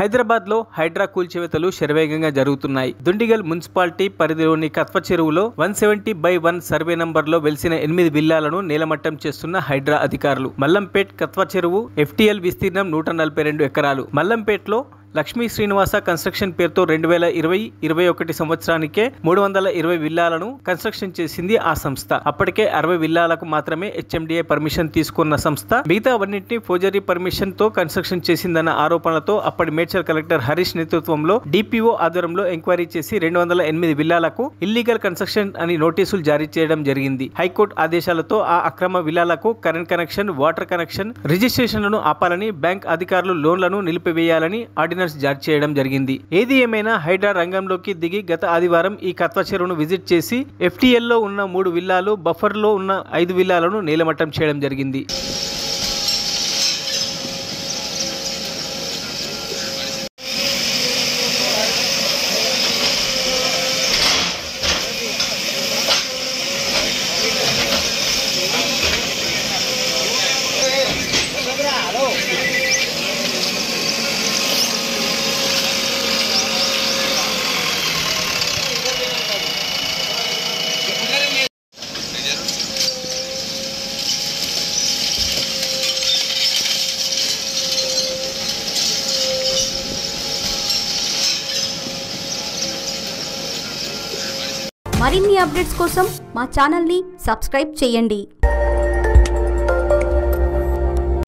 హైదరాబాద్ లో హైడ్రా కూల్చివేతలు శరవేగంగా జరుగుతున్నాయి. దుండిగల్ మున్సిపాలిటీ పరిధిలోని కత్వ చెరువులో 170/1 సర్వే నంబర్ లో వెలిసిన 8 విల్లాలను నేలమట్టం చేస్తున్న హైడ్రా అధికారులు. మల్లంపేట్ కత్వ చెరువు FTL విస్తీర్ణం 142 ఎకరాలు. మల్లంపేట్లో లక్ష్మీ శ్రీనివాస కన్స్ట్రక్షన్ పేరుతో 2020-21 సంవత్సరానికే 320 విల్లాలను కన్స్ట్రక్షన్ చేసింది ఆ సంస్థ. అప్పటికే 60 విల్లాలకు మాత్రమే HMDA పర్మిషన్ తీసుకున్న సంస్థ మిగతా అన్నింటినీ ఫోర్జరీ పర్మిషన్ తో కన్స్ట్రక్షన్ చేసిందన్న ఆరోపణలతో అప్పటి మేడ్చల్ కలెక్టర్ హరీష్ నేతృత్వంలో DPO ఆధ్వర్యంలో ఎంక్వైరీ చేసి 208 విల్లాలకు ఇల్లీగల్ కన్స్ట్రక్షన్ అని నోటీసులు జారీ చేయడం జరిగింది. హైకోర్టు ఆదేశాలతో ఆ అక్రమ విల్లాలకు కరెంట్ కనెక్షన్, వాటర్ కనెక్షన్, రిజిస్ట్రేషన్లను ఆపాలని, బ్యాంక్ అధికారులు లోన్లను నిలిపివేయాలని జారీ చేయడం జరిగింది. ఏది ఏమైనా హైడ్రా రంగంలోకి దిగి గత ఆదివారం ఈ కత్వ చెరువును విజిట్ చేసి FTL లో ఉన్న 3 విల్లాలు, బఫర్ లో ఉన్న 5 విల్లాలను నేలమట్టం చేయడం జరిగింది. మరిన్ని అప్డేట్స్ కోసం మా ఛానల్ని సబ్స్క్రైబ్ చేయండి.